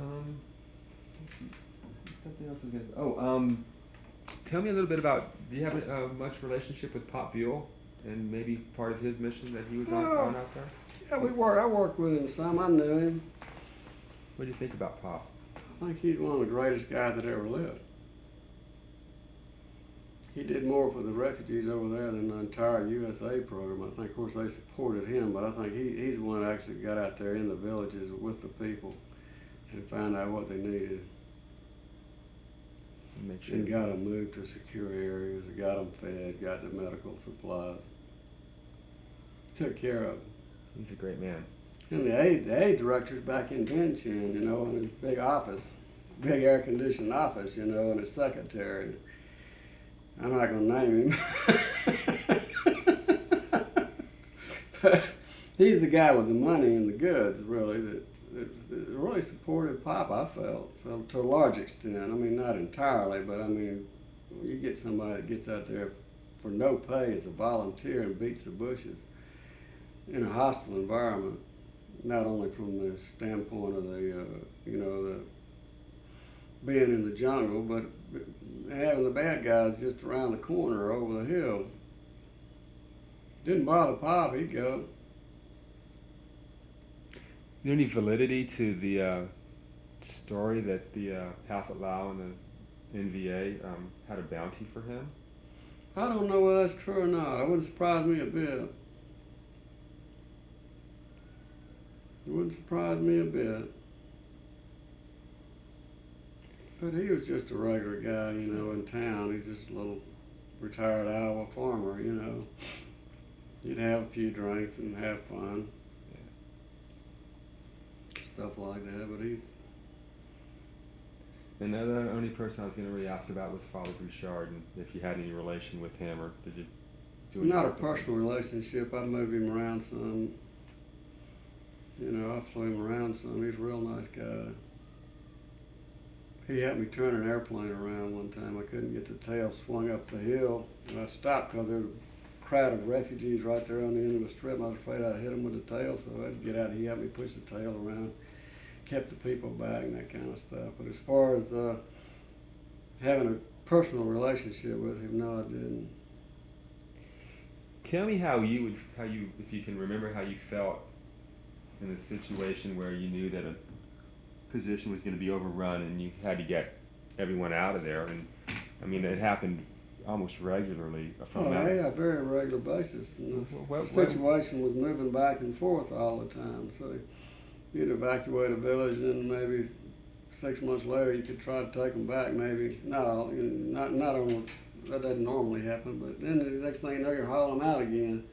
Um, something else was gonna. Tell me a little bit about. Do you have much relationship with Pop Buell, and maybe part of his mission that he was on Well, out there? yeah, I worked with him some. I knew him. What do you think about Pop? I think he's one of the greatest guys that ever lived. He did more for the refugees over there than the entire USA program. I think, of course, they supported him, but I think he's the one that actually got out there in the villages with the people and found out what they needed Make sure. and got them moved to secure areas, got them fed, got the medical supplies, took care of them. He's a great man. And the aid director's back in Tianjin, in his big office, big air-conditioned office, and his secretary. I'm not going to name him. But he's the guy with the money and the goods, really, that really supported Pop, I felt to a large extent. I mean, not entirely, but I mean, you get somebody that gets out there for no pay as a volunteer and beats the bushes in a hostile environment, not only from the standpoint of the being in the jungle, but having the bad guys just around the corner or over the hill. Didn't bother Pop, he'd go. Is there any validity to the story that the Pathet Lao and the NVA had a bounty for him? I don't know whether that's true or not. It wouldn't surprise me a bit. It wouldn't surprise me a bit. But he was just a regular guy, in town. He's just a little retired Iowa farmer, You'd have a few drinks and have fun. Yeah. Stuff like that, but he's... And the only person I was going to really ask about was Father Bouchard, and if you had any relation with him, or did you do any Not a work with him? personal relationship. I moved him around some. I flew him around some. He's a real nice guy. He helped me turn an airplane around one time. I couldn't get the tail swung up the hill, and I stopped because there was a crowd of refugees right there on the end of the strip. I was afraid I'd hit them with the tail, so I had to get out, and he helped me push the tail around, kept the people back, and that kind of stuff. But as far as having a personal relationship with him, no, I didn't. Tell me if you can remember how you felt in a situation where you knew that a position was going to be overrun and you had to get everyone out of there. And I mean, it happened almost regularly. Yeah, very regular basis. And the situation was moving back and forth all the time. So you'd evacuate a village, and maybe 6 months later you could try to take them back. Maybe not all, not on. That doesn't normally happen, but then the next thing you know, you're hauling them out again.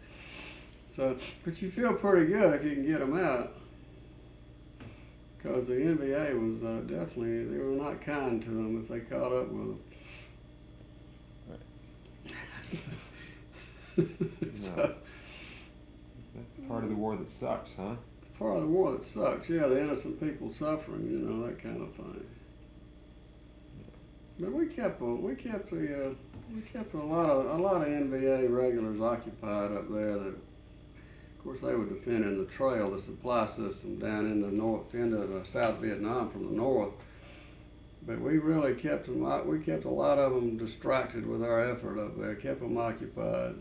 So, but you feel pretty good if you can get them out. Because the NBA was definitely, they were not kind to them if they caught up with them. Right. So, that's part of the war that sucks, huh? Part of the war that sucks, yeah, the innocent people suffering, that kind of thing. But we kept a lot of NBA regulars occupied up there. That, of course, they were defending the trail, the supply system down in the north, into South Vietnam from the north. But we really kept them. We kept a lot of them distracted with our effort up there. Kept them occupied.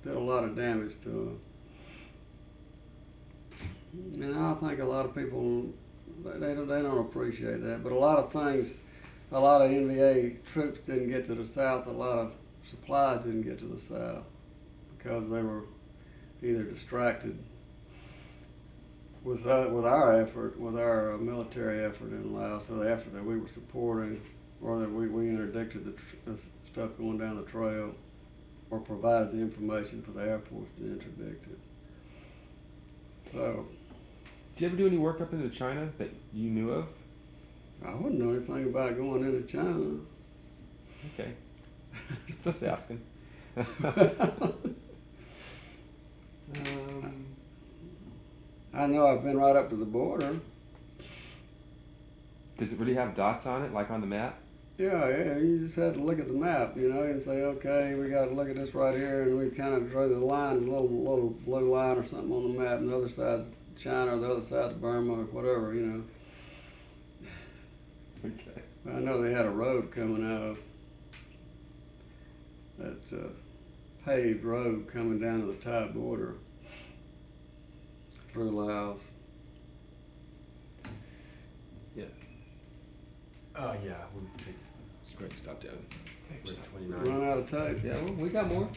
Did a lot of damage to them. And I think a lot of people they don't appreciate that. But a lot of things. A lot of NVA troops didn't get to the south. A lot of supplies didn't get to the south because they were either distracted with our effort, with our military effort in Laos, or the effort that we were supporting, or that we interdicted the stuff going down the trail, or provided the information for the Air Force to interdict it. So, did you ever do any work up into China that you knew of? I wouldn't know anything about going into China. Okay. Just asking. I know I've been right up to the border. Does it really have dots on it, like on the map? Yeah, you just had to look at the map, and say, okay, we got to look at this right here, and we kind of drew the line, a little blue line or something on the map, and the other side's China, or the other side's Burma, or whatever, Okay. I know they had a road coming out of that paved road coming down to the Thai border through Laos. Yeah, we'll take, It's great to stop down. we're at 29. Run out of tape. Yeah, well, we got more.